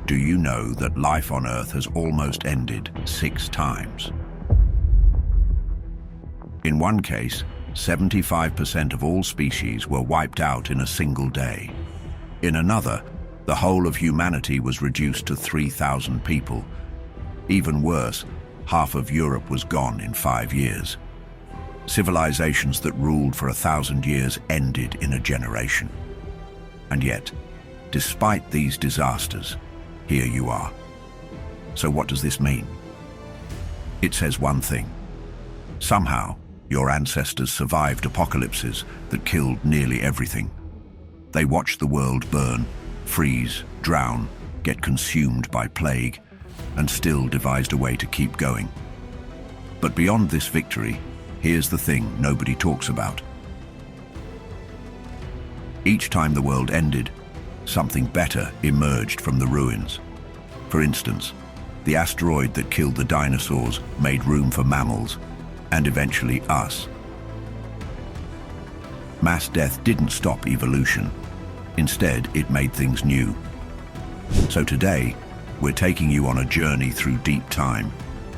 Do you know that life on Earth has almost ended 6 times? In one case, 75% of all species were wiped out in a single day. In another, the whole of humanity was reduced to 3,000 people. Even worse, half of Europe was gone in 5 years. Civilizations that ruled for 1,000 years ended in a generation. And yet, despite these disasters, here you are. So what does this mean? It says one thing. Somehow, your ancestors survived apocalypses that killed nearly everything. They watched the world burn, freeze, drown, get consumed by plague, and still devised a way to keep going. But beyond this victory, here's the thing nobody talks about. Each time the world ended, something better emerged from the ruins. For instance, the asteroid that killed the dinosaurs made room for mammals, and eventually us. Mass death didn't stop evolution. Instead, it made things new. So today, we're taking you on a journey through deep time,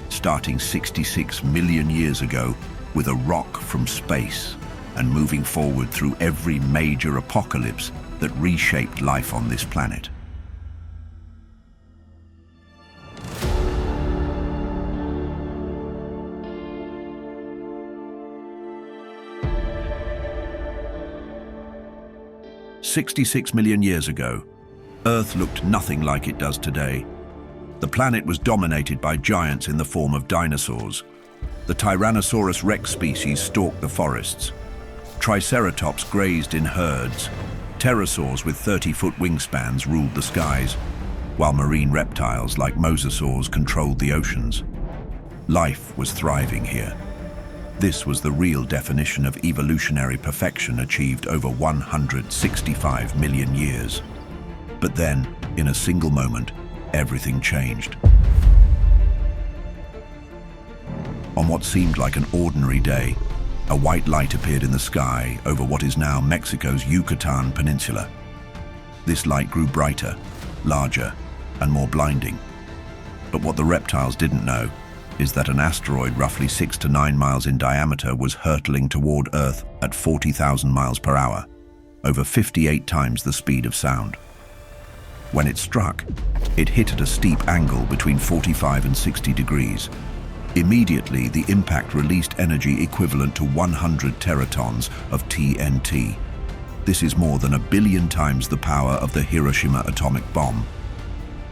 starting 66 million years ago with a rock from space and moving forward through every major apocalypse that reshaped life on this planet. "66 million years ago, Earth looked nothing like it does today. The planet was dominated by giants in the form of dinosaurs. The Tyrannosaurus rex species stalked the forests. Triceratops grazed in herds. Pterosaurs with 30-foot wingspans ruled the skies, while marine reptiles like mosasaurs controlled the oceans. Life was thriving here. This was the real definition of evolutionary perfection achieved over 165 million years. But then, in a single moment, everything changed. On what seemed like an ordinary day, a white light appeared in the sky over what is now Mexico's Yucatan Peninsula. This light grew brighter, larger, and more blinding. But what the reptiles didn't know is that an asteroid roughly 6 to 9 miles in diameter was hurtling toward Earth at 40,000 miles per hour, over 58 times the speed of sound. When it struck, it hit at a steep angle between 45 and 60 degrees. Immediately, the impact released energy equivalent to 100 teratons of TNT. This is more than 1 billion times the power of the Hiroshima atomic bomb.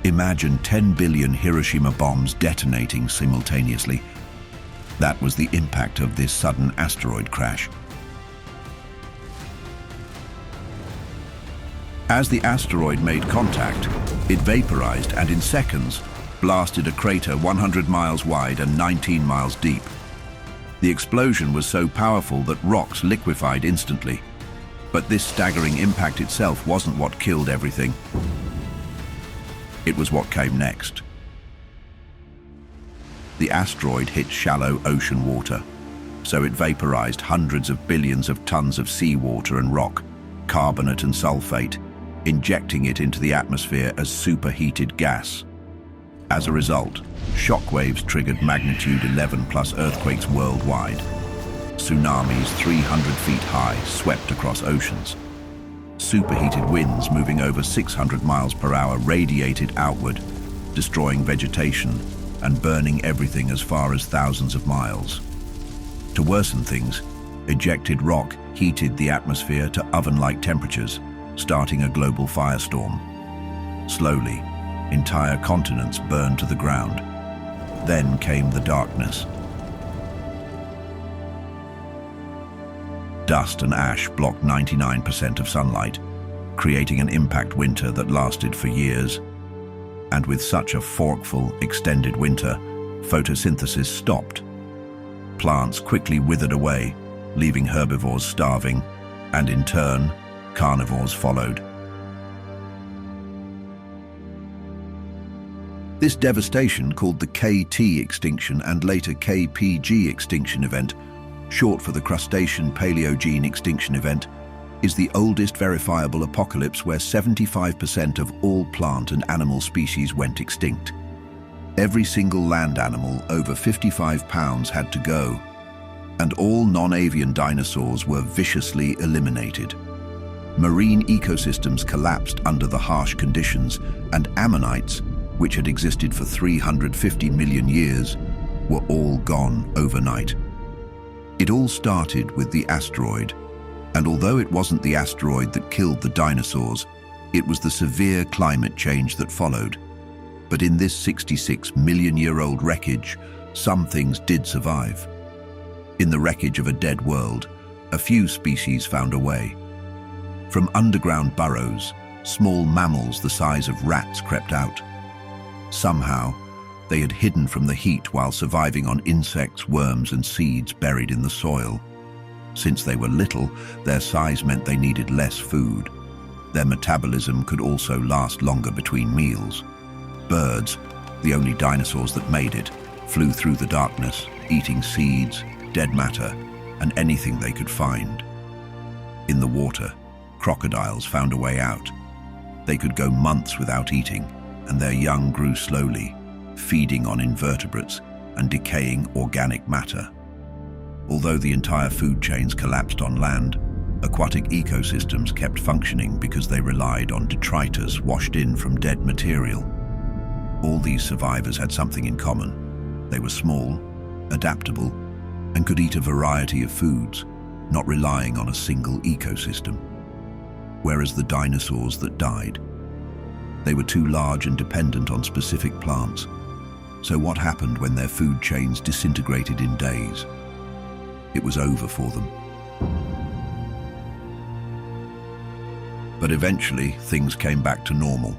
Imagine 10 billion Hiroshima bombs detonating simultaneously. That was the impact of this sudden asteroid crash. As the asteroid made contact, it vaporized and in seconds blasted a crater 100 miles wide and 19 miles deep. The explosion was so powerful that rocks liquefied instantly. But this staggering impact itself wasn't what killed everything. It was what came next. The asteroid hit shallow ocean water, so it vaporized hundreds of billions of tons of seawater and rock, carbonate and sulfate, injecting it into the atmosphere as superheated gas. As a result, shockwaves triggered magnitude 11 plus earthquakes worldwide. Tsunamis 300 feet high swept across oceans. Superheated winds moving over 600 miles per hour radiated outward, destroying vegetation and burning everything as far as thousands of miles. To worsen things, ejected rock heated the atmosphere to oven-like temperatures, starting a global firestorm. Slowly, entire continents burned to the ground. Then came the darkness. Dust and ash blocked 99% of sunlight, creating an impact winter that lasted for years. And with such a forkful, extended winter, photosynthesis stopped. Plants quickly withered away, leaving herbivores starving, and in turn, carnivores followed. This devastation, called the KT extinction and later KPG extinction event, short for the Crustacean Paleogene Extinction Event, is the oldest verifiable apocalypse where 75% of all plant and animal species went extinct. Every single land animal over 55 pounds had to go, and all non-avian dinosaurs were viciously eliminated. Marine ecosystems collapsed under the harsh conditions, and ammonites, which had existed for 350 million years, were all gone overnight. It all started with the asteroid, and although it wasn't the asteroid that killed the dinosaurs, it was the severe climate change that followed. But in this 66-million-year-old wreckage, some things did survive. In the wreckage of a dead world, a few species found a way. From underground burrows, small mammals the size of rats crept out. Somehow, they had hidden from the heat while surviving on insects, worms, and seeds buried in the soil. Since they were little, their size meant they needed less food. Their metabolism could also last longer between meals. Birds, the only dinosaurs that made it, flew through the darkness, eating seeds, dead matter, and anything they could find. In the water, crocodiles found a way out. They could go months without eating, and their young grew slowly, feeding on invertebrates and decaying organic matter. Although the entire food chains collapsed on land, aquatic ecosystems kept functioning because they relied on detritus washed in from dead material. All these survivors had something in common. They were small, adaptable, and could eat a variety of foods, not relying on a single ecosystem. Whereas the dinosaurs that died, they were too large and dependent on specific plants. So what happened when their food chains disintegrated in days? It was over for them. But eventually, things came back to normal.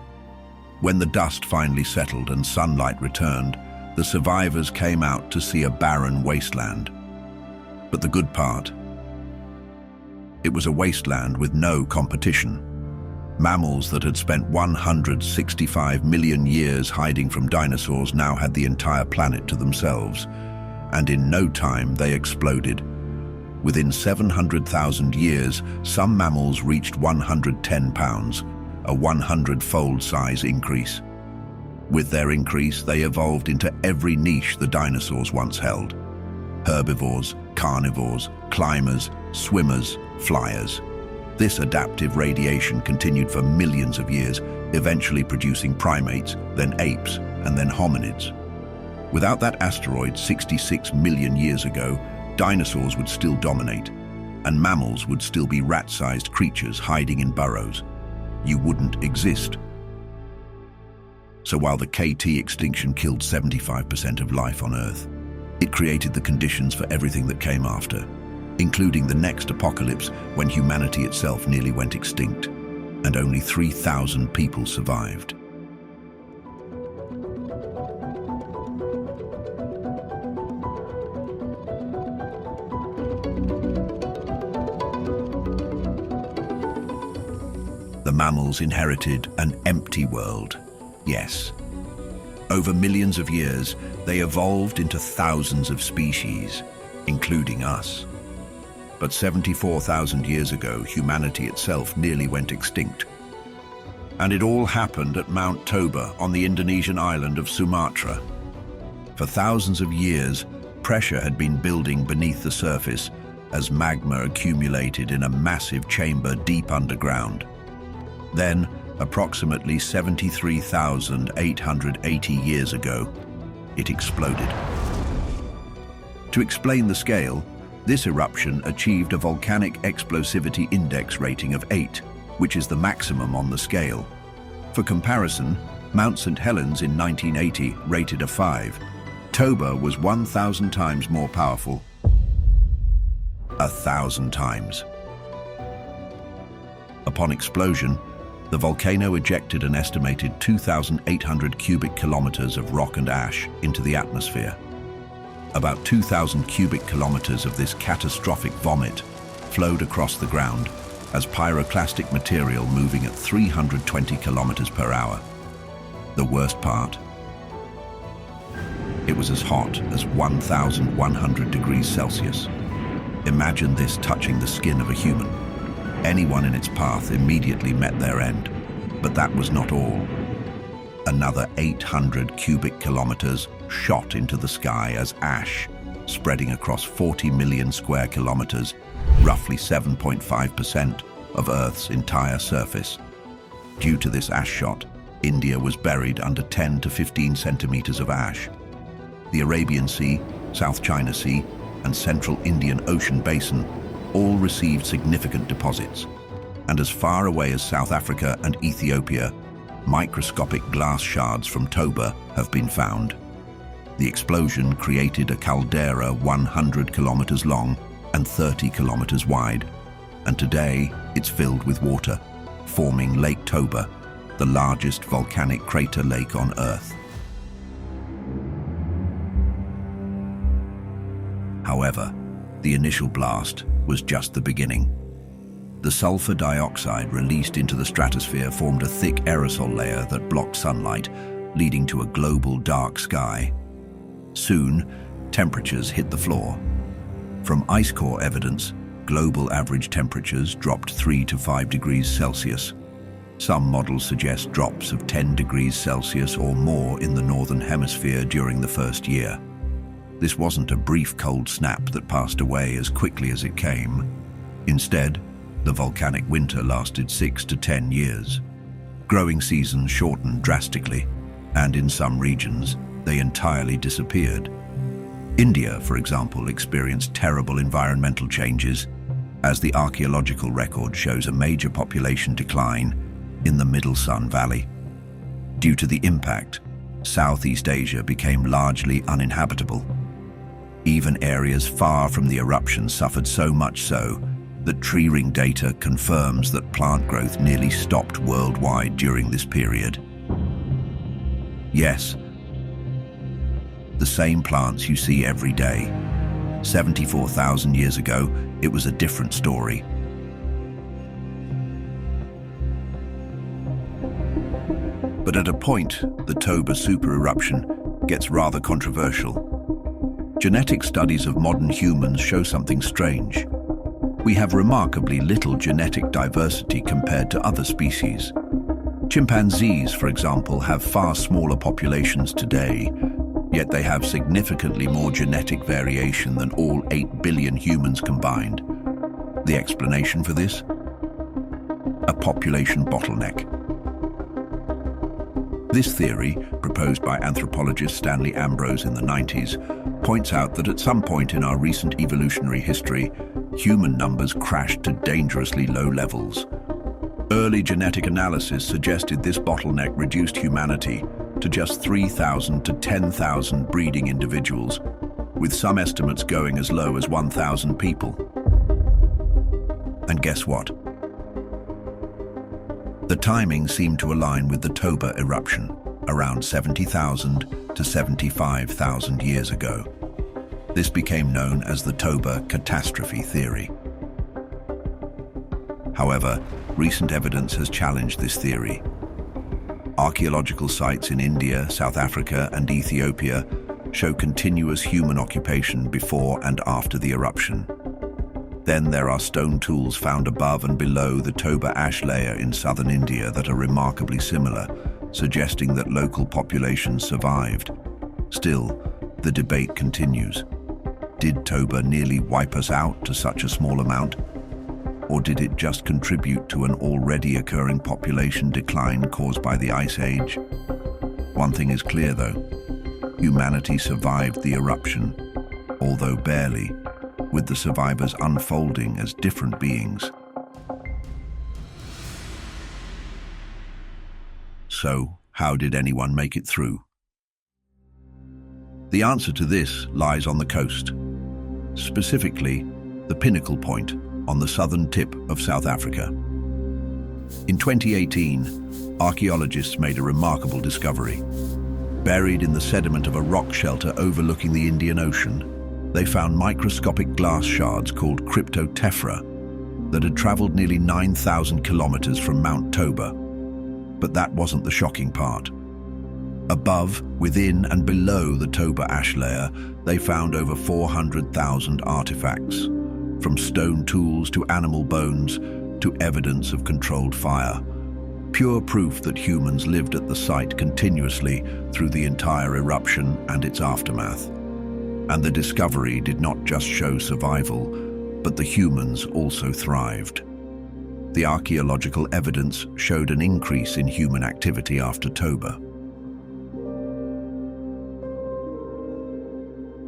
When the dust finally settled and sunlight returned, the survivors came out to see a barren wasteland. But the good part, it was a wasteland with no competition. Mammals that had spent 165 million years hiding from dinosaurs now had the entire planet to themselves, and in no time they exploded. Within 700,000 years, some mammals reached 110 pounds, a 100-fold size increase. With their increase, they evolved into every niche the dinosaurs once held: herbivores, carnivores, climbers, swimmers, flyers. This adaptive radiation continued for millions of years, eventually producing primates, then apes, and then hominids. Without that asteroid 66 million years ago, dinosaurs would still dominate, and mammals would still be rat-sized creatures hiding in burrows. You wouldn't exist. So while the KT extinction killed 75% of life on Earth, it created the conditions for everything that came after, including the next apocalypse when humanity itself nearly went extinct, and only 3,000 people survived. The mammals inherited an empty world, yes. Over millions of years, they evolved into thousands of species, including us. But 74,000 years ago, humanity itself nearly went extinct. And it all happened at Mount Toba on the Indonesian island of Sumatra. For thousands of years, pressure had been building beneath the surface as magma accumulated in a massive chamber deep underground. Then, approximately 73,880 years ago, it exploded. To explain the scale, this eruption achieved a volcanic explosivity index rating of 8, which is the maximum on the scale. For comparison, Mount St. Helens in 1980 rated a 5. Toba was 1,000 times more powerful. 1,000 times. Upon explosion, the volcano ejected an estimated 2,800 cubic kilometers of rock and ash into the atmosphere. About 2,000 cubic kilometers of this catastrophic vomit flowed across the ground as pyroclastic material moving at 320 kilometers per hour. The worst part? It was as hot as 1,100 degrees Celsius. Imagine this touching the skin of a human. Anyone in its path immediately met their end. But that was not all. Another 800 cubic kilometers shot into the sky as ash, spreading across 40 million square kilometers, roughly 7.5% of Earth's entire surface. Due to this ash shot, India was buried under 10 to 15 centimeters of ash. The Arabian Sea, South China Sea, and Central Indian Ocean Basin all received significant deposits. And as far away as South Africa and Ethiopia, microscopic glass shards from Toba have been found. The explosion created a caldera 100 kilometers long and 30 kilometers wide, and today it's filled with water, forming Lake Toba, the largest volcanic crater lake on Earth. However, the initial blast was just the beginning. The sulfur dioxide released into the stratosphere formed a thick aerosol layer that blocked sunlight, leading to a global dark sky. Soon, temperatures hit the floor. From ice core evidence, global average temperatures dropped 3 to 5 degrees Celsius. Some models suggest drops of 10 degrees Celsius or more in the northern hemisphere during the first year. This wasn't a brief cold snap that passed away as quickly as it came. Instead, the volcanic winter lasted 6 to 10 years. Growing seasons shortened drastically, and in some regions, they entirely disappeared. India, for example, experienced terrible environmental changes, as the archaeological record shows a major population decline in the Middle Sun Valley. Due to the impact, Southeast Asia became largely uninhabitable. Even areas far from the eruption suffered, so much so that tree ring data confirms that plant growth nearly stopped worldwide during this period. Yes, the same plants you see every day. 74,000 years ago, it was a different story. But at a point, the Toba supereruption gets rather controversial. Genetic studies of modern humans show something strange. We have remarkably little genetic diversity compared to other species. Chimpanzees, for example, have far smaller populations today, yet they have significantly more genetic variation than all 8 billion humans combined. The explanation for this? A population bottleneck. This theory, proposed by anthropologist Stanley Ambrose in the 90s, points out that at some point in our recent evolutionary history, human numbers crashed to dangerously low levels. Early genetic analysis suggested this bottleneck reduced humanity to just 3,000 to 10,000 breeding individuals, with some estimates going as low as 1,000 people. And guess what? The timing seemed to align with the Toba eruption, around 70,000 to 75,000 years ago. This became known as the Toba catastrophe theory. However, recent evidence has challenged this theory. Archaeological sites in India, South Africa, and Ethiopia show continuous human occupation before and after the eruption. Then there are stone tools found above and below the Toba ash layer in southern India that are remarkably similar, suggesting that local populations survived. Still, the debate continues. Did Toba nearly wipe us out to such a small amount? Or did it just contribute to an already occurring population decline caused by the Ice Age? One thing is clear though, humanity survived the eruption, although barely, with the survivors unfolding as different beings. So, how did anyone make it through? The answer to this lies on the coast, specifically the Pinnacle Point on the southern tip of South Africa. In 2018, archaeologists made a remarkable discovery. Buried in the sediment of a rock shelter overlooking the Indian Ocean, they found microscopic glass shards called cryptotephra that had traveled nearly 9,000 kilometers from Mount Toba. But that wasn't the shocking part. Above, within, and below the Toba ash layer, they found over 400,000 artifacts. From stone tools to animal bones, to evidence of controlled fire. Pure proof that humans lived at the site continuously through the entire eruption and its aftermath. And the discovery did not just show survival, but the humans also thrived. The archaeological evidence showed an increase in human activity after Toba.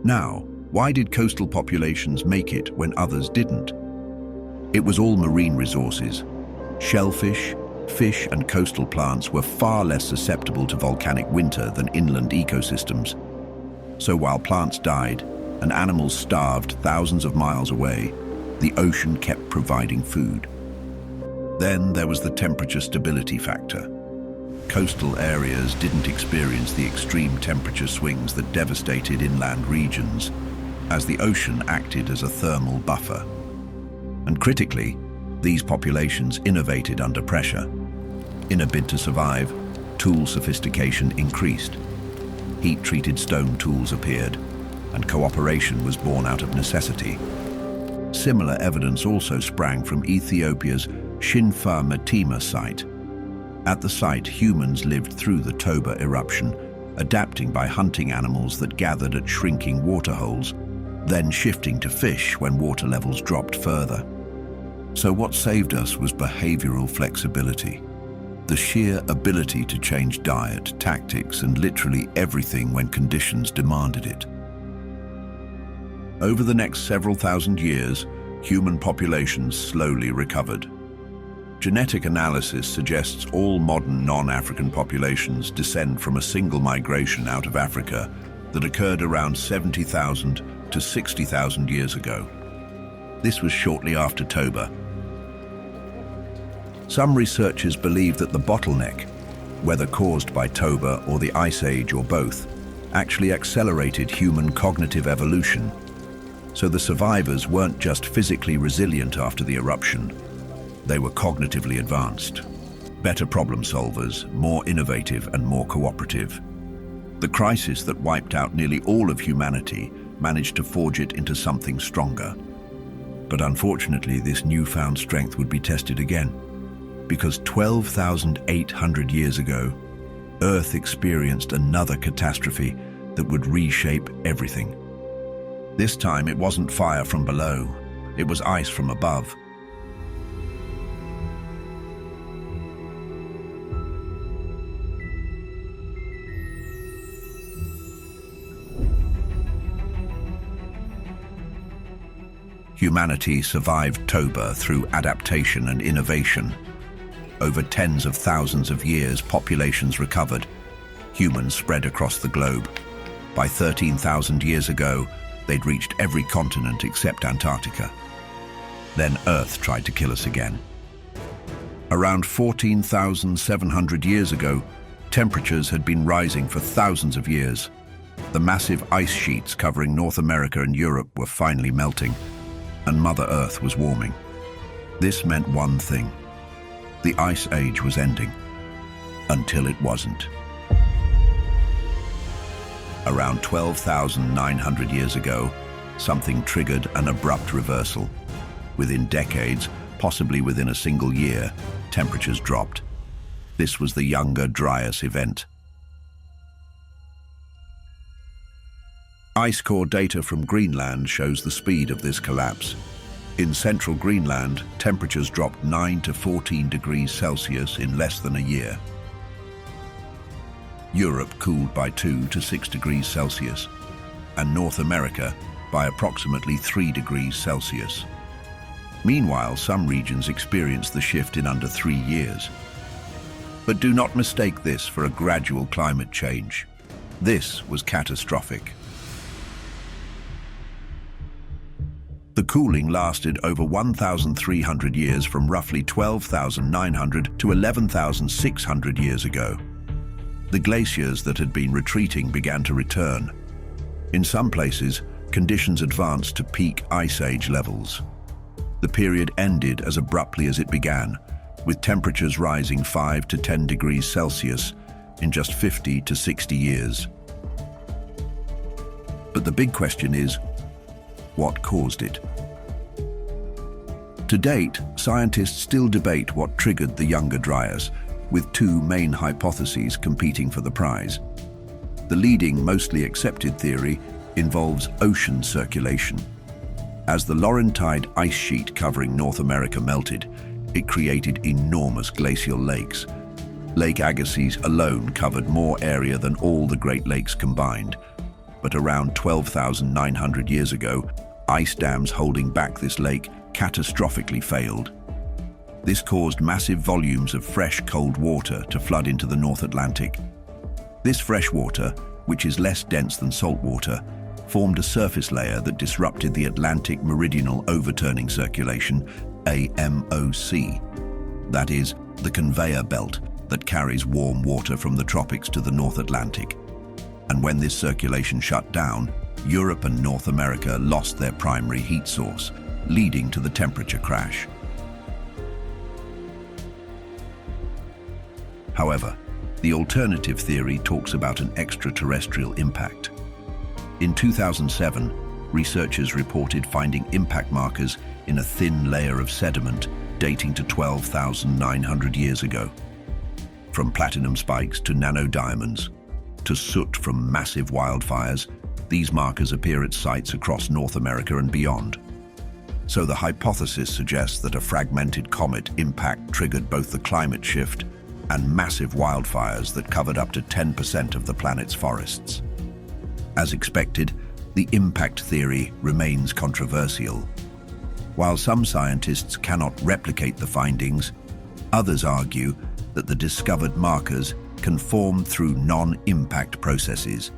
Now, why did coastal populations make it when others didn't? It was all marine resources. Shellfish, fish and coastal plants were far less susceptible to volcanic winter than inland ecosystems. So while plants died and animals starved thousands of miles away, the ocean kept providing food. Then there was the temperature stability factor. Coastal areas didn't experience the extreme temperature swings that devastated inland regions, as the ocean acted as a thermal buffer. And critically, these populations innovated under pressure. In a bid to survive, tool sophistication increased. Heat-treated stone tools appeared, and cooperation was born out of necessity. Similar evidence also sprang from Ethiopia's Shinfa Matima site. At the site, humans lived through the Toba eruption, adapting by hunting animals that gathered at shrinking waterholes, then shifting to fish when water levels dropped further. So what saved us was behavioral flexibility. The sheer ability to change diet, tactics, and literally everything when conditions demanded it. Over the next several thousand years, human populations slowly recovered. Genetic analysis suggests all modern non-African populations descend from a single migration out of Africa that occurred around 70,000 to 60,000 years ago. This was shortly after Toba. Some researchers believe that the bottleneck, whether caused by Toba or the Ice Age or both, actually accelerated human cognitive evolution. So the survivors weren't just physically resilient after the eruption, they were cognitively advanced. Better problem solvers, more innovative and more cooperative. The crisis that wiped out nearly all of humanity managed to forge it into something stronger. But unfortunately, this newfound strength would be tested again, because 12,800 years ago, Earth experienced another catastrophe that would reshape everything. This time, it wasn't fire from below, it was ice from above. Humanity survived Toba through adaptation and innovation. Over tens of thousands of years, populations recovered. Humans spread across the globe. By 13,000 years ago, they'd reached every continent except Antarctica. Then Earth tried to kill us again. Around 14,700 years ago, temperatures had been rising for thousands of years. The massive ice sheets covering North America and Europe were finally melting, and Mother Earth was warming. This meant one thing. The Ice Age was ending, until it wasn't. Around 12,900 years ago, something triggered an abrupt reversal. Within decades, possibly within a single year, temperatures dropped. This was the Younger Dryas event. Ice core data from Greenland shows the speed of this collapse. In central Greenland, temperatures dropped 9 to 14 degrees Celsius in less than a year. Europe cooled by 2 to 6 degrees Celsius, and North America by approximately 3 degrees Celsius. Meanwhile, some regions experienced the shift in under 3 years. But do not mistake this for a gradual climate change. This was catastrophic. The cooling lasted over 1,300 years, from roughly 12,900 to 11,600 years ago. The glaciers that had been retreating began to return. In some places, conditions advanced to peak Ice Age levels. The period ended as abruptly as it began, with temperatures rising 5 to 10 degrees Celsius in just 50 to 60 years. But the big question is, what caused it? To date, scientists still debate what triggered the Younger Dryas, with two main hypotheses competing for the prize. The leading, mostly accepted theory involves ocean circulation. As the Laurentide ice sheet covering North America melted, it created enormous glacial lakes. Lake Agassiz alone covered more area than all the Great Lakes combined. But around 12,900 years ago, ice dams holding back this lake catastrophically failed. This caused massive volumes of fresh, cold water to flood into the North Atlantic. This fresh water, which is less dense than salt water, formed a surface layer that disrupted the Atlantic Meridional Overturning Circulation, AMOC. That is, the conveyor belt that carries warm water from the tropics to the North Atlantic. And when this circulation shut down, Europe and North America lost their primary heat source, leading to the temperature crash. However, the alternative theory talks about an extraterrestrial impact. In 2007, researchers reported finding impact markers in a thin layer of sediment dating to 12,900 years ago. From platinum spikes to nanodiamonds, to soot from massive wildfires, these markers appear at sites across North America and beyond. So the hypothesis suggests that a fragmented comet impact triggered both the climate shift and massive wildfires that covered up to 10% of the planet's forests. As expected, the impact theory remains controversial. While some scientists cannot replicate the findings, others argue that the discovered markers can form through non-impact processes.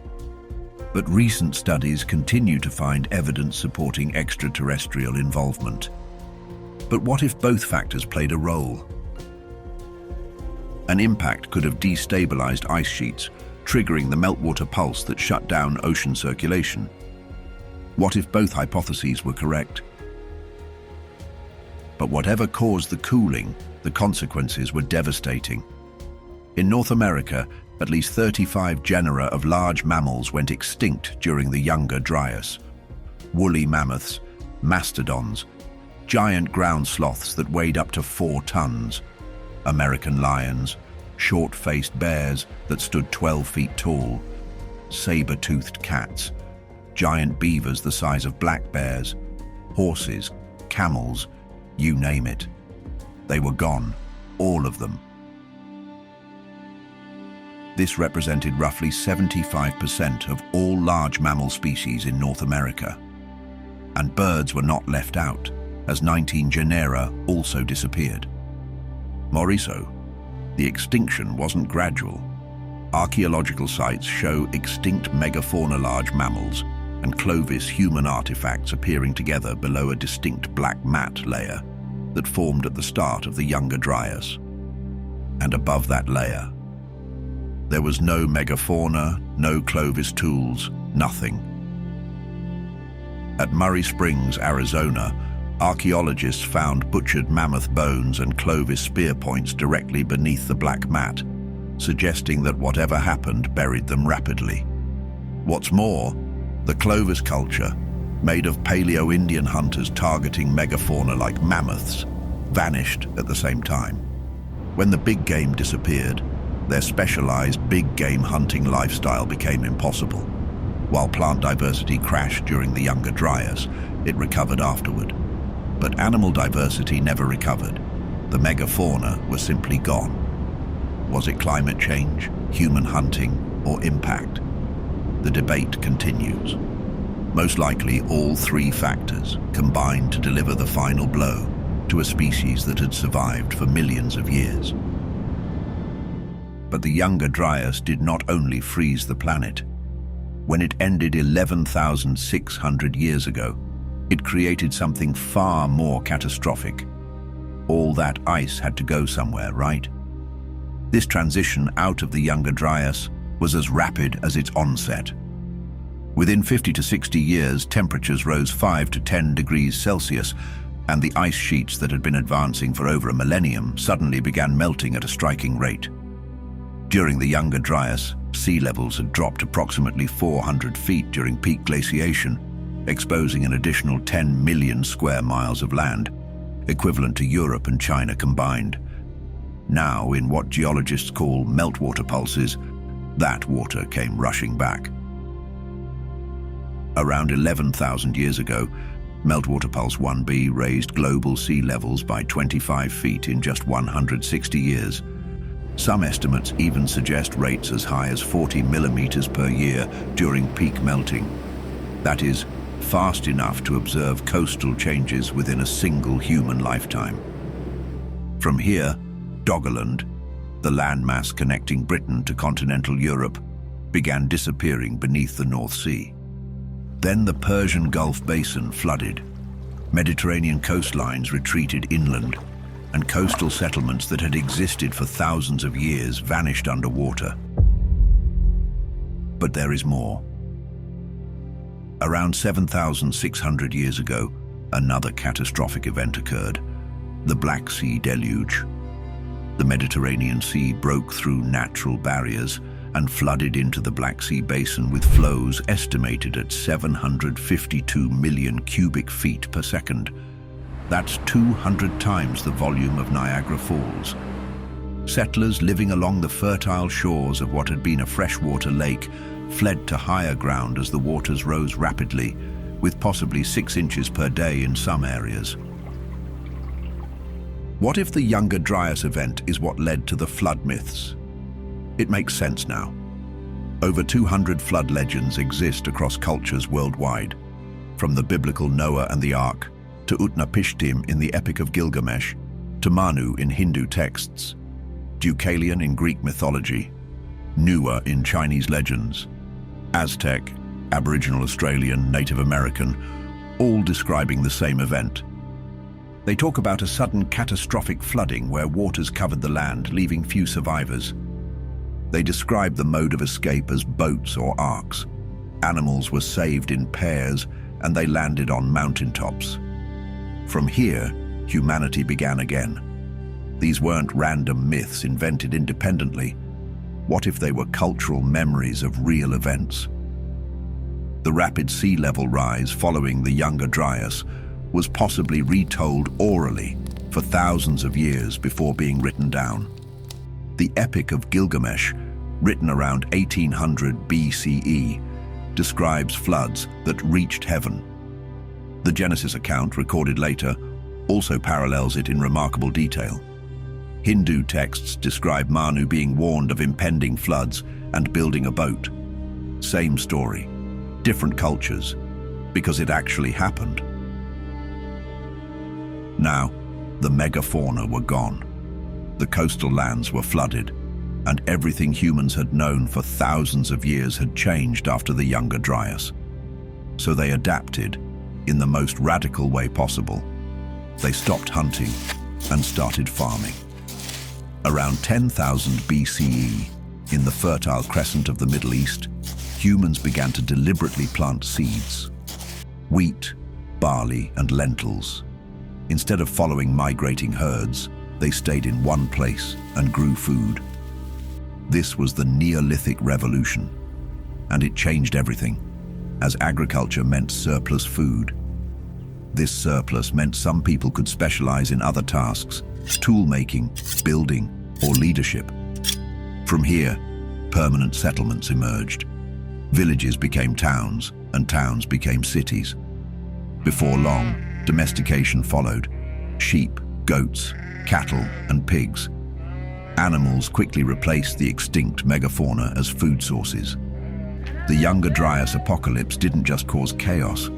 But recent studies continue to find evidence supporting extraterrestrial involvement. But what if both factors played a role? An impact could have destabilized ice sheets, triggering the meltwater pulse that shut down ocean circulation. What if both hypotheses were correct? But whatever caused the cooling, the consequences were devastating. In North America, at least 35 genera of large mammals went extinct during the Younger Dryas. Woolly mammoths, mastodons, giant ground sloths that weighed up to 4 tons, American lions, short-faced bears that stood 12 feet tall, saber-toothed cats, giant beavers the size of black bears, horses, camels, you name it. They were gone, all of them. This represented roughly 75% of all large mammal species in North America. And birds were not left out, as 19 genera also disappeared. More so, the extinction wasn't gradual. Archaeological sites show extinct megafauna large mammals and Clovis human artifacts appearing together below a distinct black mat layer that formed at the start of the Younger Dryas. And above that layer, there was no megafauna, no Clovis tools, nothing. At Murray Springs, Arizona, archaeologists found butchered mammoth bones and Clovis spear points directly beneath the black mat, suggesting that whatever happened buried them rapidly. What's more, the Clovis culture, made of Paleo-Indian hunters targeting megafauna like mammoths, vanished at the same time. When the big game disappeared, their specialized big game hunting lifestyle became impossible. While plant diversity crashed during the Younger Dryas, it recovered afterward. But animal diversity never recovered. The megafauna were simply gone. Was it climate change, human hunting, or impact? The debate continues. Most likely all three factors combined to deliver the final blow to a species that had survived for millions of years. But the Younger Dryas did not only freeze the planet. When it ended 11,600 years ago, it created something far more catastrophic. All that ice had to go somewhere, right? This transition out of the Younger Dryas was as rapid as its onset. Within 50 to 60 years, temperatures rose 5 to 10 degrees Celsius, and the ice sheets that had been advancing for over a millennium suddenly began melting at a striking rate. During the Younger Dryas, sea levels had dropped approximately 400 feet during peak glaciation, exposing an additional 10 million square miles of land. equivalent to Europe and China combined. Now, in what geologists call meltwater pulses, that water came rushing back. Around 11,000 years ago, meltwater pulse 1b raised global sea levels by 25 feet in just 160 years. Some estimates even suggest rates as high as 40 millimeters per year during peak melting. That is, fast enough to observe coastal changes within a single human lifetime. From here, Doggerland, the landmass connecting Britain to continental Europe, began disappearing beneath the North Sea. Then the Persian Gulf basin flooded. Mediterranean coastlines retreated inland, and coastal settlements that had existed for thousands of years vanished underwater. But there is more. Around 7,600 years ago, another catastrophic event occurred: the Black Sea deluge. The Mediterranean Sea broke through natural barriers and flooded into the Black Sea basin with flows estimated at 752 million cubic feet per second. That's 200 times the volume of Niagara Falls. Settlers living along the fertile shores of what had been a freshwater lake fled to higher ground as the waters rose rapidly, with possibly 6 inches per day in some areas. What if the Younger Dryas event is what led to the flood myths? It makes sense now. Over 200 flood legends exist across cultures worldwide, from the biblical Noah and the Ark, to Utnapishtim in the Epic of Gilgamesh, to Manu in Hindu texts, Deucalion in Greek mythology, Nuwa in Chinese legends, Aztec, Aboriginal Australian, Native American, all describing the same event. They talk about a sudden catastrophic flooding where waters covered the land, leaving few survivors. They describe the mode of escape as boats or arks. Animals were saved in pairs, and they landed on mountaintops. From here, humanity began again. These weren't random myths invented independently. What if they were cultural memories of real events? The rapid sea level rise following the Younger Dryas was possibly retold orally for thousands of years before being written down. The Epic of Gilgamesh, written around 1800 BCE, describes floods that reached heaven. The Genesis account, recorded later, also parallels it in remarkable detail. Hindu texts describe Manu being warned of impending floods and building a boat. Same story, different cultures, because it actually happened. Now, the megafauna were gone. The coastal lands were flooded, and everything humans had known for thousands of years had changed after the Younger Dryas. So they adapted in the most radical way possible. They stopped hunting and started farming. Around 10,000 BCE, in the Fertile Crescent of the Middle East, humans began to deliberately plant seeds: wheat, barley, and lentils. Instead of following migrating herds, they stayed in one place and grew food. This was the Neolithic Revolution, and it changed everything, as agriculture meant surplus food. This surplus meant some people could specialize in other tasks: tool making, building, or leadership. From here, permanent settlements emerged. Villages became towns, and towns became cities. Before long, domestication followed: sheep, goats, cattle, and pigs. Animals quickly replaced the extinct megafauna as food sources. The Younger Dryas apocalypse didn't just cause chaos,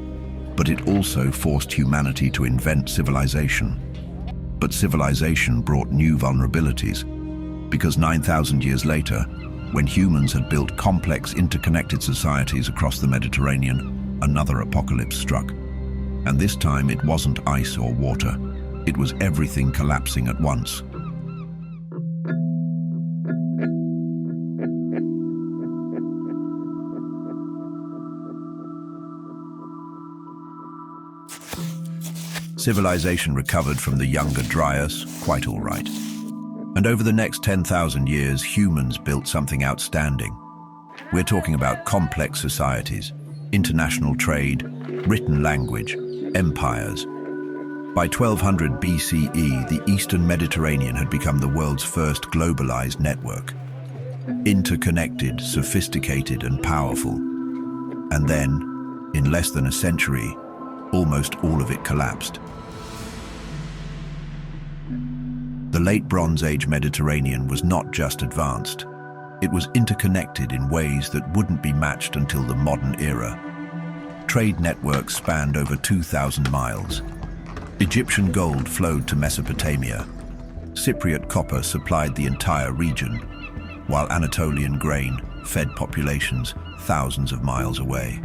but it also forced humanity to invent civilization. But civilization brought new vulnerabilities, because 9,000 years later, when humans had built complex, interconnected societies across the Mediterranean, another apocalypse struck. And this time it wasn't ice or water. It was everything collapsing at once. Civilization recovered from the Younger Dryas quite all right. And over the next 10,000 years, humans built something outstanding. We're talking about complex societies, international trade, written language, empires. By 1200 BCE, the Eastern Mediterranean had become the world's first globalized network. Interconnected, sophisticated, and powerful. And then, in less than a century, almost all of it collapsed. The late Bronze Age Mediterranean was not just advanced. It was interconnected in ways that wouldn't be matched until the modern era. Trade networks spanned over 2,000 miles. Egyptian gold flowed to Mesopotamia. Cypriot copper supplied the entire region, while Anatolian grain fed populations thousands of miles away.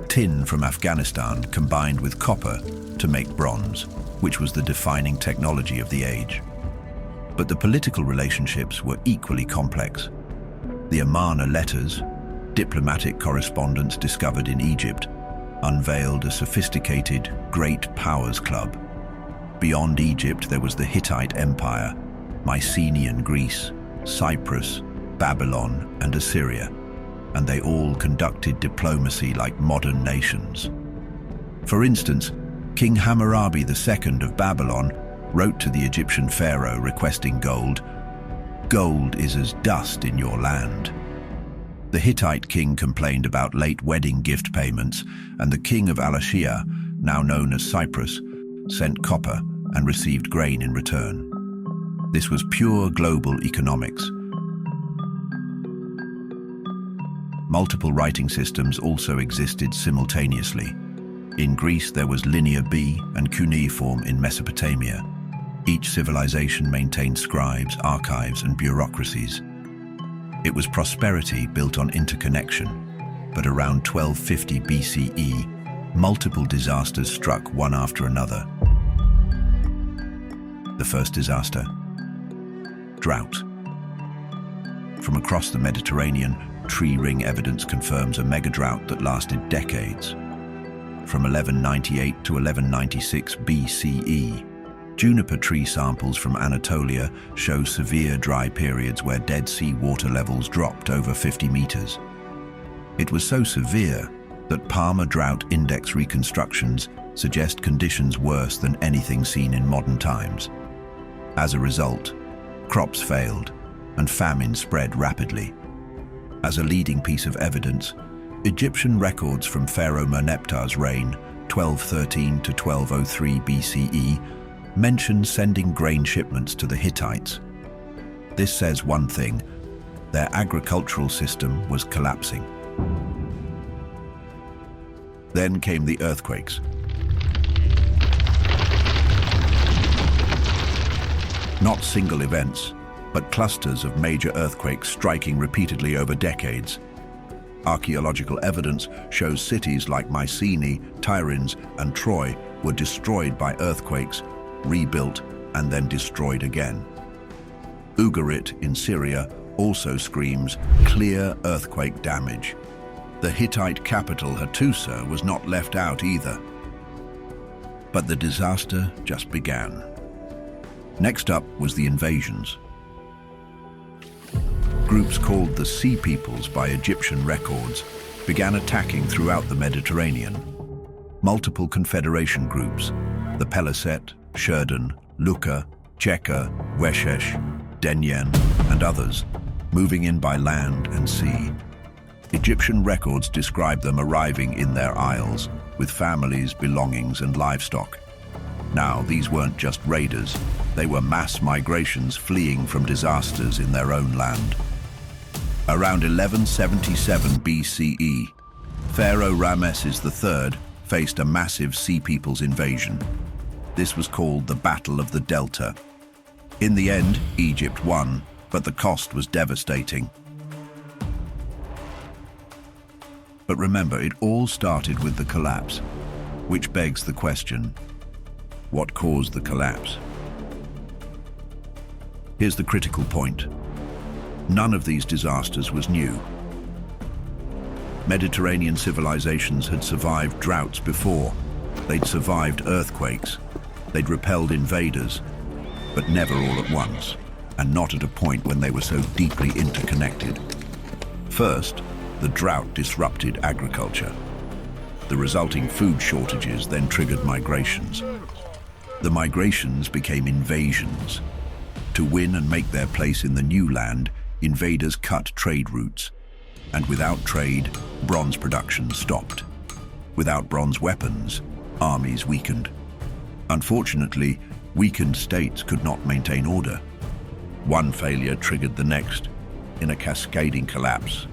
Tin from Afghanistan combined with copper to make bronze, which was the defining technology of the age. But the political relationships were equally complex. The Amarna letters, diplomatic correspondence discovered in Egypt, unveiled a sophisticated great powers club. Beyond Egypt there was the Hittite Empire, Mycenaean Greece, Cyprus, Babylon, and Assyria, and they all conducted diplomacy like modern nations. For instance, King Hammurabi II of Babylon wrote to the Egyptian pharaoh requesting gold. "Gold is as dust in your land." The Hittite king complained about late wedding gift payments, and the king of Al-Ashir, now known as Cyprus, sent copper and received grain in return. This was pure global economics. Multiple writing systems also existed simultaneously. In Greece there was Linear B and cuneiform in Mesopotamia. Each civilization maintained scribes, archives, and bureaucracies. It was prosperity built on interconnection, but around 1250 BCE, multiple disasters struck one after another. The first disaster: drought. From across the Mediterranean, tree ring evidence confirms a mega-drought that lasted decades. From 1198 to 1196 BCE, juniper tree samples from Anatolia show severe dry periods where Dead Sea water levels dropped over 50 meters. It was so severe that Palmer Drought Index reconstructions suggest conditions worse than anything seen in modern times. As a result, crops failed and famine spread rapidly. As a leading piece of evidence, Egyptian records from Pharaoh Merneptah's reign, 1213 to 1203 BCE, mention sending grain shipments to the Hittites. This says one thing: their agricultural system was collapsing. Then came the earthquakes. Not single events, but clusters of major earthquakes striking repeatedly over decades. Archaeological evidence shows cities like Mycenae, Tiryns, and Troy were destroyed by earthquakes, rebuilt, and then destroyed again. Ugarit in Syria also screams clear earthquake damage. The Hittite capital Hattusa was not left out either. But the disaster just began. Next up was the invasions. Groups called the Sea Peoples by Egyptian records began attacking throughout the Mediterranean. Multiple confederation groups, the Peliset, Sherdun, Lucca, Cheka, Weshesh, Denyen, and others, moving in by land and sea. Egyptian records describe them arriving in their isles with families, belongings, and livestock. Now, these weren't just raiders, they were mass migrations fleeing from disasters in their own land. Around 1177 BCE, Pharaoh Ramesses III faced a massive Sea Peoples invasion. This was called the Battle of the Delta. In the end, Egypt won, but the cost was devastating. But remember, it all started with the collapse, which begs the question: what caused the collapse? Here's the critical point. None of these disasters was new. Mediterranean civilizations had survived droughts before. They'd survived earthquakes. They'd repelled invaders, but never all at once, and not at a point when they were so deeply interconnected. First, the drought disrupted agriculture. The resulting food shortages then triggered migrations. The migrations became invasions. To win and make their place in the new land, invaders cut trade routes. And without trade, bronze production stopped. Without bronze weapons, armies weakened. Unfortunately, weakened states could not maintain order. One failure triggered the next, in a cascading collapse.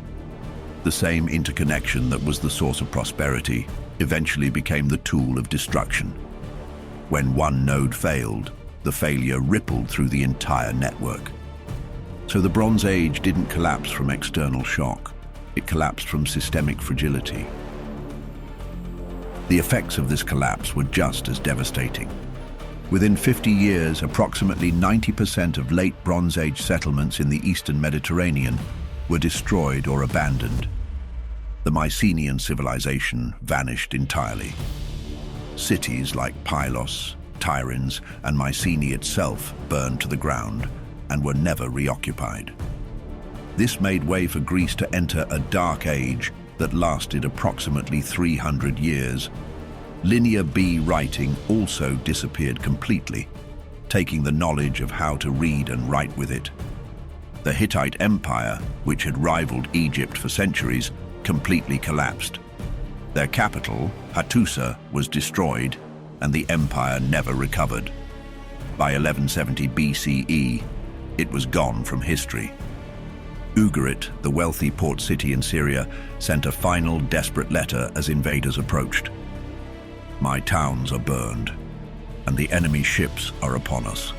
The same interconnection that was the source of prosperity eventually became the tool of destruction. When one node failed, the failure rippled through the entire network. So the Bronze Age didn't collapse from external shock. It collapsed from systemic fragility. The effects of this collapse were just as devastating. Within 50 years, approximately 90% of late Bronze Age settlements in the Eastern Mediterranean were destroyed or abandoned. The Mycenaean civilization vanished entirely. Cities like Pylos, Tiryns, and Mycenae itself burned to the ground and were never reoccupied. This made way for Greece to enter a dark age that lasted approximately 300 years. Linear B writing also disappeared completely, taking the knowledge of how to read and write with it. The Hittite Empire, which had rivaled Egypt for centuries, completely collapsed. Their capital, Hattusa, was destroyed, and the empire never recovered. By 1170 BCE, it was gone from history. Ugarit, the wealthy port city in Syria, sent a final desperate letter as invaders approached. "My towns are burned, and the enemy ships are upon us."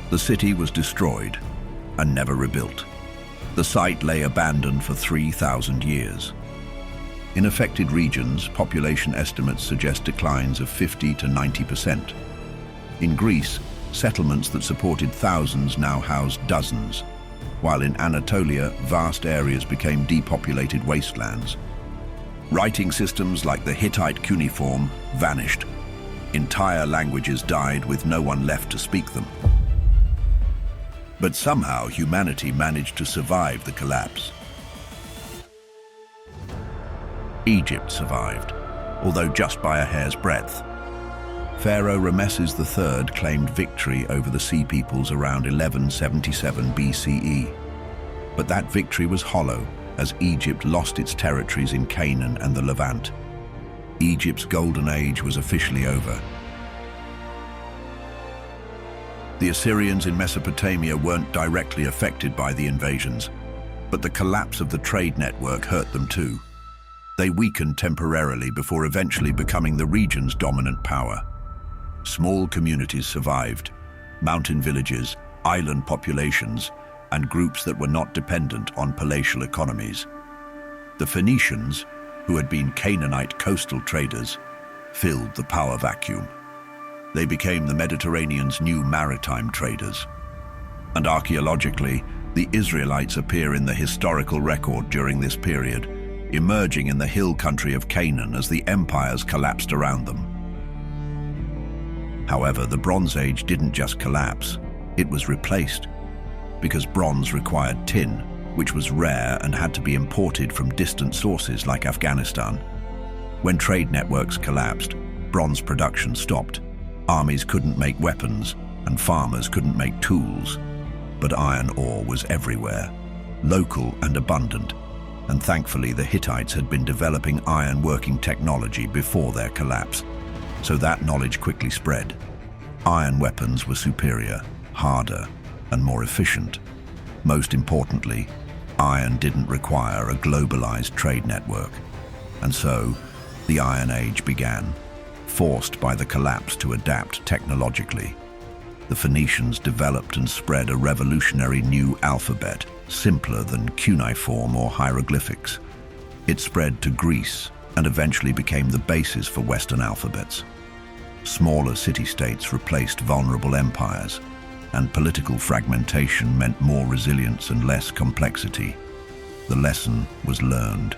The city was destroyed and never rebuilt. The site lay abandoned for 3,000 years. In affected regions, population estimates suggest declines of 50 to 90%. In Greece, settlements that supported thousands now housed dozens, while in Anatolia, vast areas became depopulated wastelands. Writing systems like the Hittite cuneiform vanished. Entire languages died with no one left to speak them. But somehow humanity managed to survive the collapse. Egypt survived, although just by a hair's breadth. Pharaoh Rameses III claimed victory over the Sea Peoples around 1177 BCE. But that victory was hollow, as Egypt lost its territories in Canaan and the Levant. Egypt's golden age was officially over. The Assyrians in Mesopotamia weren't directly affected by the invasions, but the collapse of the trade network hurt them too. They weakened temporarily before eventually becoming the region's dominant power. Small communities survived, mountain villages, island populations, and groups that were not dependent on palatial economies. The Phoenicians, who had been Canaanite coastal traders, filled the power vacuum. They became the Mediterranean's new maritime traders. And archaeologically, the Israelites appear in the historical record during this period, emerging in the hill country of Canaan as the empires collapsed around them. However, the Bronze Age didn't just collapse, it was replaced, because bronze required tin, which was rare and had to be imported from distant sources like Afghanistan. When trade networks collapsed, bronze production stopped. Armies couldn't make weapons, and farmers couldn't make tools. But iron ore was everywhere, local and abundant, and thankfully the Hittites had been developing iron-working technology before their collapse, so that knowledge quickly spread. Iron weapons were superior, harder, and more efficient. Most importantly, iron didn't require a globalized trade network, and so the Iron Age began, forced by the collapse to adapt technologically. The Phoenicians developed and spread a revolutionary new alphabet, simpler than cuneiform or hieroglyphics. It spread to Greece and eventually became the basis for Western alphabets. Smaller city-states replaced vulnerable empires, and political fragmentation meant more resilience and less complexity. The lesson was learned.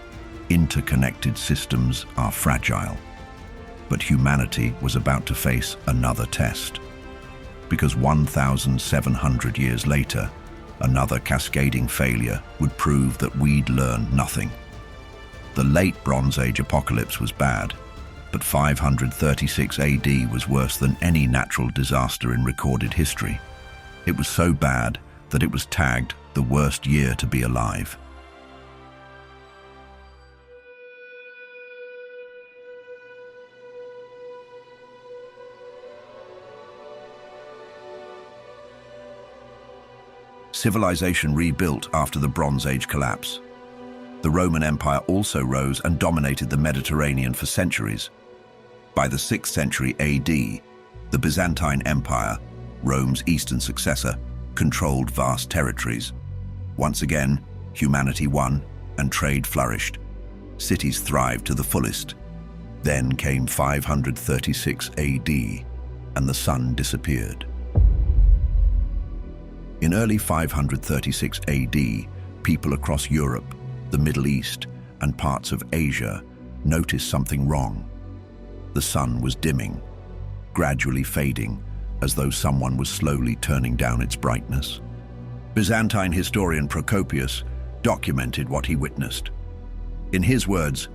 Interconnected systems are fragile. But humanity was about to face another test, because 1,700 years later, another cascading failure would prove that we'd learned nothing. The late Bronze Age apocalypse was bad, But 536 AD was worse than any natural disaster in recorded history. It was so bad that it was tagged the worst year to be alive. Civilization rebuilt after the Bronze Age collapse. The Roman Empire also rose and dominated the Mediterranean for centuries. By the 6th century AD, the Byzantine Empire, Rome's eastern successor, controlled vast territories. Once again, humanity won and trade flourished. Cities thrived to the fullest. Then came 536 AD, and the sun disappeared. In early 536 AD, people across Europe, the Middle East, and parts of Asia noticed something wrong. The sun was dimming, gradually fading, as though someone was slowly turning down its brightness. Byzantine historian Procopius documented what he witnessed. In his words,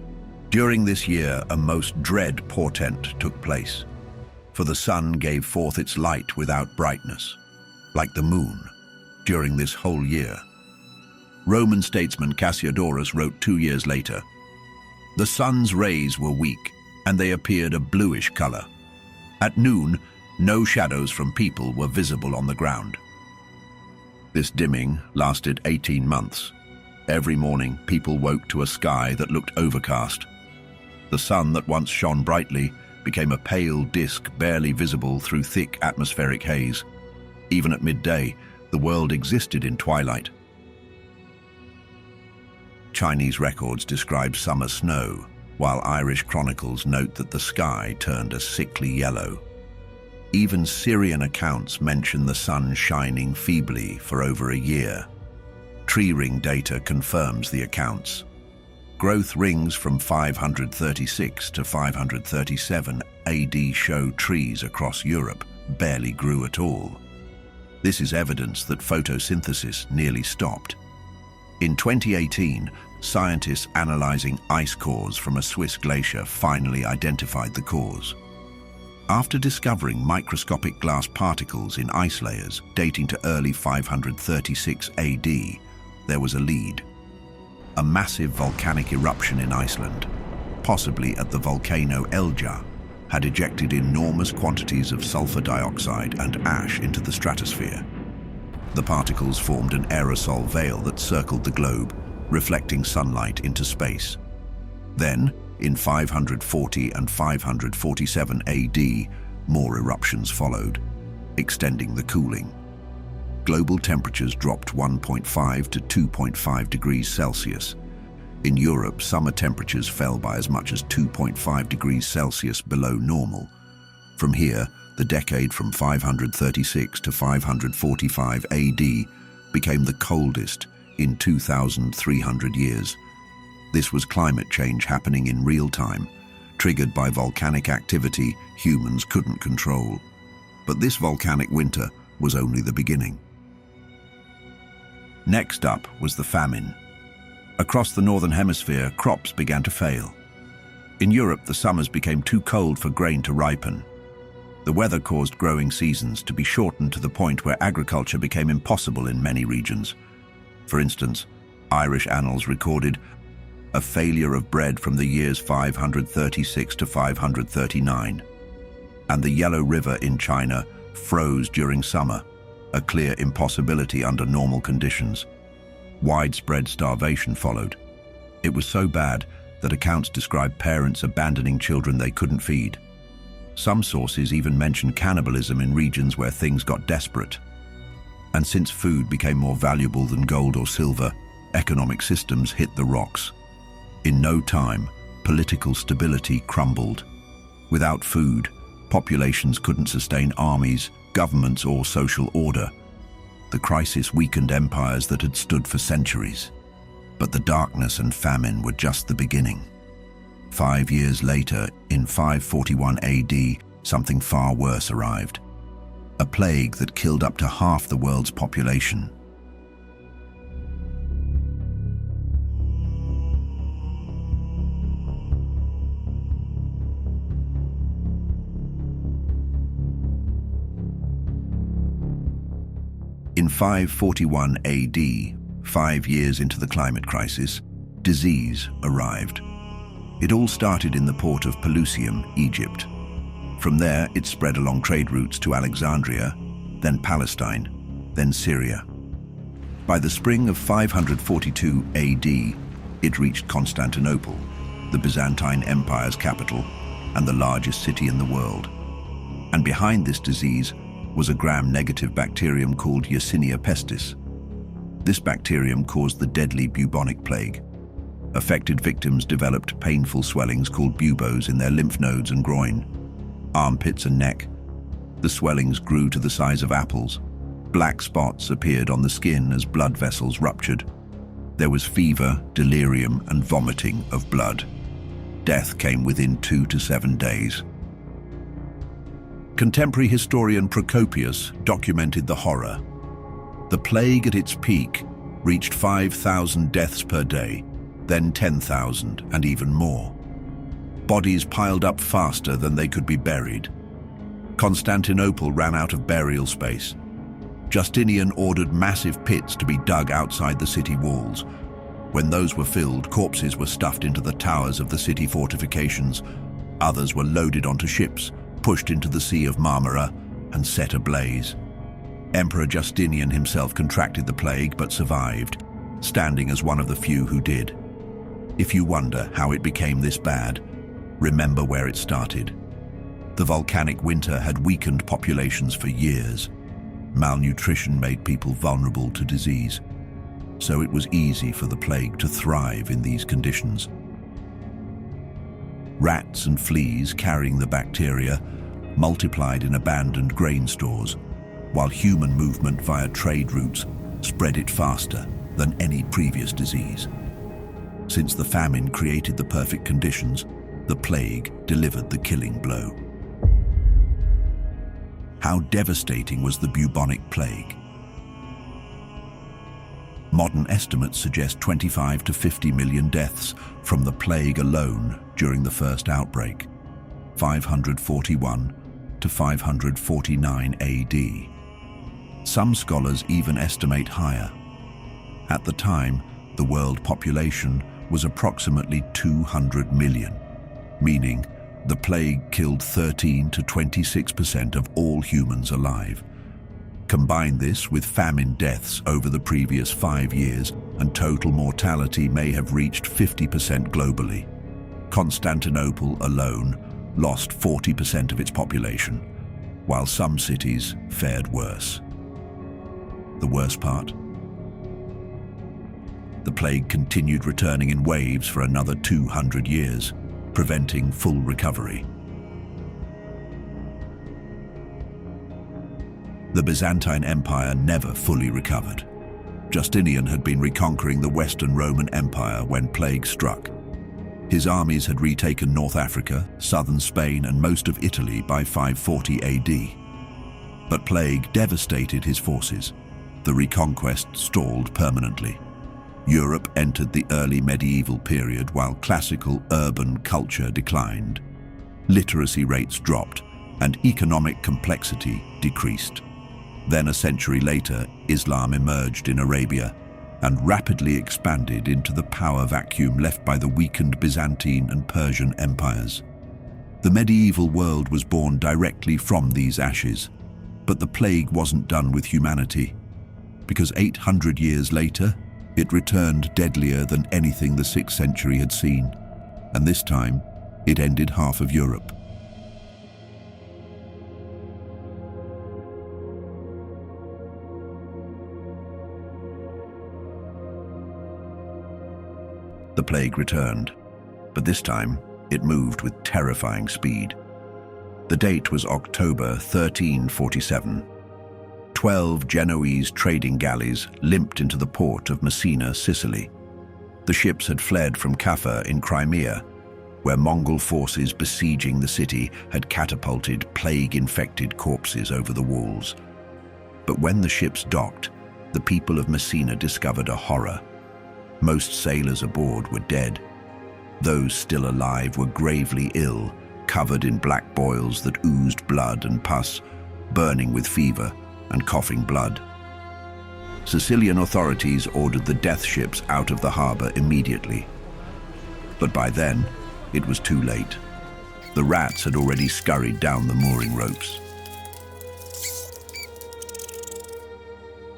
"During this year a most dread portent took place, for the sun gave forth its light without brightness, like the moon, during this whole year." Roman statesman Cassiodorus wrote 2 years later, "The sun's rays were weak, and they appeared a bluish color. At noon, no shadows from people were visible on the ground." This dimming lasted 18 months. Every morning, people woke to a sky that looked overcast. The sun that once shone brightly became a pale disk barely visible through thick atmospheric haze. Even at midday, the world existed in twilight. Chinese records describe summer snow, while Irish chronicles note that the sky turned a sickly yellow. Even Syrian accounts mention the sun shining feebly for over a year. Tree ring data confirms the accounts. Growth rings from 536 to 537 AD show trees across Europe barely grew at all. This is evidence that photosynthesis nearly stopped. In 2018, scientists analyzing ice cores from a Swiss glacier finally identified the cause. After discovering microscopic glass particles in ice layers dating to early 536 AD, there was a lead. A massive volcanic eruption in Iceland, possibly at the volcano Elja, had ejected enormous quantities of sulfur dioxide and ash into the stratosphere. The particles formed an aerosol veil that circled the globe, reflecting sunlight into space. Then, in 540 and 547 AD, more eruptions followed, extending the cooling. Global temperatures dropped 1.5 to 2.5 degrees Celsius. In Europe, summer temperatures fell by as much as 2.5 degrees Celsius below normal. From here, the decade from 536 to 545 AD became the coldest in 2,300 years. This was climate change happening in real time, triggered by volcanic activity humans couldn't control. But this volcanic winter was only the beginning. Next up was the famine. Across the northern hemisphere, crops began to fail. In Europe, the summers became too cold for grain to ripen. The weather caused growing seasons to be shortened to the point where agriculture became impossible in many regions. For instance, Irish annals recorded a failure of bread from the years 536 to 539. And the Yellow River in China froze during summer, a clear impossibility under normal conditions. Widespread starvation followed. It was so bad that accounts describe parents abandoning children they couldn't feed. Some sources even mention cannibalism in regions where things got desperate. And since food became more valuable than gold or silver, economic systems hit the rocks. In no time, political stability crumbled. Without food, populations couldn't sustain armies, governments, or social order. The crisis weakened empires that had stood for centuries. But the darkness and famine were just the beginning. 5 years later, in 541 AD, something far worse arrived. A plague that killed up to half the world's population. In 541 AD, 5 years into the climate crisis, disease arrived. It all started in the port of Pelusium, Egypt. From there, it spread along trade routes to Alexandria, then Palestine, then Syria. By the spring of 542 AD, it reached Constantinople, the Byzantine Empire's capital and the largest city in the world. And behind this disease was a gram-negative bacterium called Yersinia pestis. This bacterium caused the deadly bubonic plague. Affected victims developed painful swellings called buboes in their lymph nodes and groin, armpits and neck. The swellings grew to the size of apples. Black spots appeared on the skin as blood vessels ruptured. There was fever, delirium, and vomiting of blood. Death came within 2 to 7 days. Contemporary historian Procopius documented the horror. The plague at its peak reached 5,000 deaths per day, then 10,000 and even more. Bodies piled up faster than they could be buried. Constantinople ran out of burial space. Justinian ordered massive pits to be dug outside the city walls. When those were filled, corpses were stuffed into the towers of the city fortifications. Others were loaded onto ships, pushed into the Sea of Marmara, and set ablaze. Emperor Justinian himself contracted the plague but survived, standing as one of the few who did. If you wonder how it became this bad, remember where it started. The volcanic winter had weakened populations for years. Malnutrition made people vulnerable to disease, so it was easy for the plague to thrive in these conditions. Rats and fleas carrying the bacteria multiplied in abandoned grain stores, while human movement via trade routes spread it faster than any previous disease. Since the famine created the perfect conditions, the plague delivered the killing blow. How devastating was the bubonic plague? Modern estimates suggest 25 to 50 million deaths from the plague alone during the first outbreak, 541 to 549 AD. Some scholars even estimate higher. At the time, the world population was approximately 200 million, meaning the plague killed 13 to 26% of all humans alive. Combine this with famine deaths over the previous 5 years, and total mortality may have reached 50% globally. Constantinople alone lost 40% of its population, while some cities fared worse. The worst part? The plague continued returning in waves for another 200 years, preventing full recovery. The Byzantine Empire never fully recovered. Justinian had been reconquering the Western Roman Empire when plague struck. His armies had retaken North Africa, southern Spain, and most of Italy by 540 AD. But plague devastated his forces. The reconquest stalled permanently. Europe entered the early medieval period while classical urban culture declined. Literacy rates dropped and economic complexity decreased. Then a century later, Islam emerged in Arabia and rapidly expanded into the power vacuum left by the weakened Byzantine and Persian empires. The medieval world was born directly from these ashes, but the plague wasn't done with humanity, because 800 years later, it returned deadlier than anything the 6th century had seen, and this time, it ended half of Europe. The plague returned, but this time, it moved with terrifying speed. The date was October 1347. 12 Genoese trading galleys limped into the port of Messina, Sicily. The ships had fled from Kaffa in Crimea, where Mongol forces besieging the city had catapulted plague-infected corpses over the walls. But when the ships docked, the people of Messina discovered a horror. Most sailors aboard were dead. Those still alive were gravely ill, covered in black boils that oozed blood and pus, burning with fever and coughing blood. Sicilian authorities ordered the death ships out of the harbor immediately. But by then, it was too late. The rats had already scurried down the mooring ropes.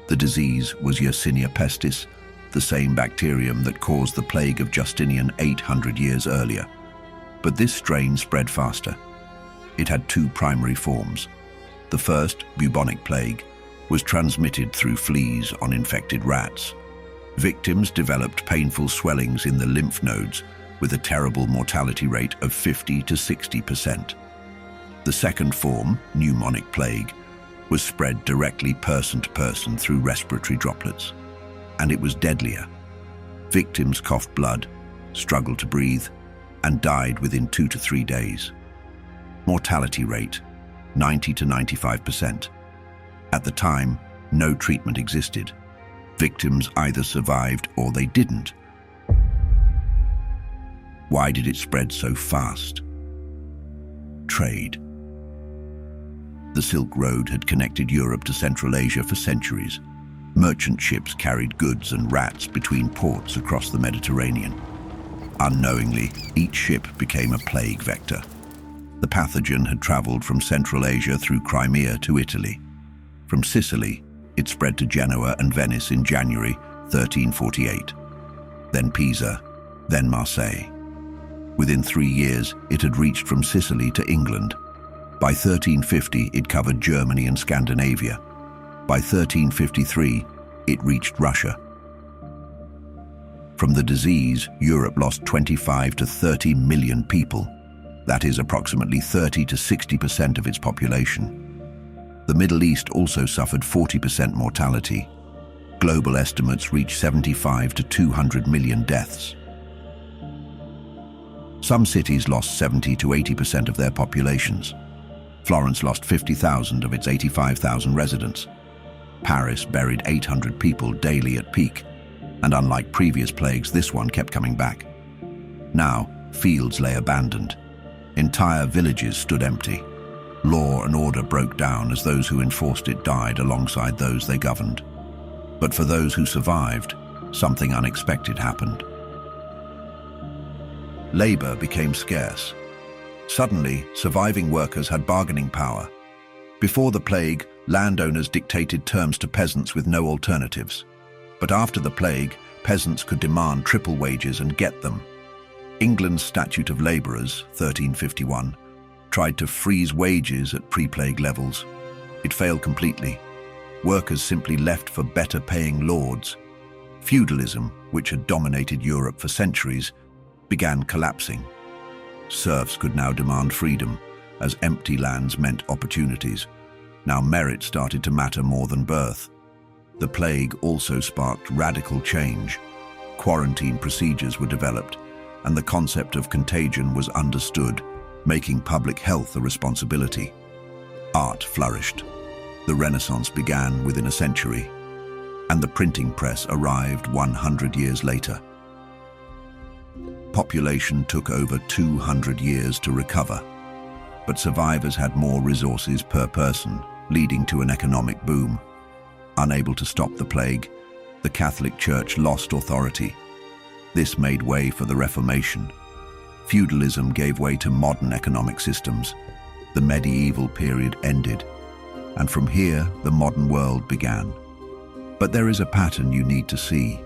The disease was Yersinia pestis, the same bacterium that caused the plague of Justinian 800 years earlier. But this strain spread faster. It had two primary forms. The first, bubonic plague, was transmitted through fleas on infected rats. Victims developed painful swellings in the lymph nodes with a terrible mortality rate of 50 to 60%. The second form, pneumonic plague, was spread directly person to person through respiratory droplets. And it was deadlier. Victims coughed blood, struggled to breathe, and died within 2 to 3 days. Mortality rate, 90 to 95%. At the time, no treatment existed. Victims either survived or they didn't. Why did it spread so fast? Trade. The Silk Road had connected Europe to Central Asia for centuries. Merchant ships carried goods and rats between ports across the Mediterranean. Unknowingly, each ship became a plague vector. The pathogen had traveled from Central Asia through Crimea to Italy. From Sicily, it spread to Genoa and Venice in January 1348. Then Pisa, then Marseille. Within 3 years, it had reached from Sicily to England. By 1350, it covered Germany and Scandinavia. By 1353, it reached Russia. From the disease, Europe lost 25 to 30 million people. That is approximately 30 to 60% of its population. The Middle East also suffered 40% mortality. Global estimates reach 75 to 200 million deaths. Some cities lost 70 to 80% of their populations. Florence lost 50,000 of its 85,000 residents. Paris buried 800 people daily at peak, and unlike previous plagues, this one kept coming back. Now, fields lay abandoned. Entire villages stood empty. Law and order broke down as those who enforced it died alongside those they governed. But for those who survived, something unexpected happened. Labor became scarce. Suddenly, surviving workers had bargaining power. Before the plague, landowners dictated terms to peasants with no alternatives. But after the plague, peasants could demand triple wages and get them. England's Statute of Labourers, 1351, tried to freeze wages at pre-plague levels. It failed completely. Workers simply left for better-paying lords. Feudalism, which had dominated Europe for centuries, began collapsing. Serfs could now demand freedom, as empty lands meant opportunities. Now merit started to matter more than birth. The plague also sparked radical change. Quarantine procedures were developed, and the concept of contagion was understood, making public health a responsibility. Art flourished. The Renaissance began within a century, and the printing press arrived 100 years later. Population took over 200 years to recover, but survivors had more resources per person, leading to an economic boom. Unable to stop the plague, the Catholic Church lost authority. This made way for the Reformation. Feudalism gave way to modern economic systems. The medieval period ended, and from here, the modern world began. But there is a pattern you need to see.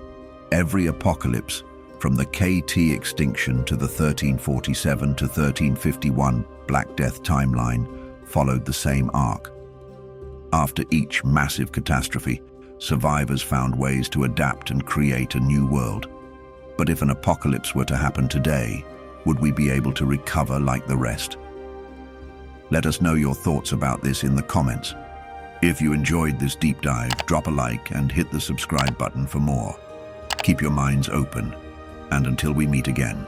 Every apocalypse, from the KT extinction to the 1347 to 1351 Black Death timeline, followed the same arc. After each massive catastrophe, survivors found ways to adapt and create a new world. But if an apocalypse were to happen today, would we be able to recover like the rest? Let us know your thoughts about this in the comments. If you enjoyed this deep dive, drop a like and hit the subscribe button for more. Keep your minds open, and until we meet again.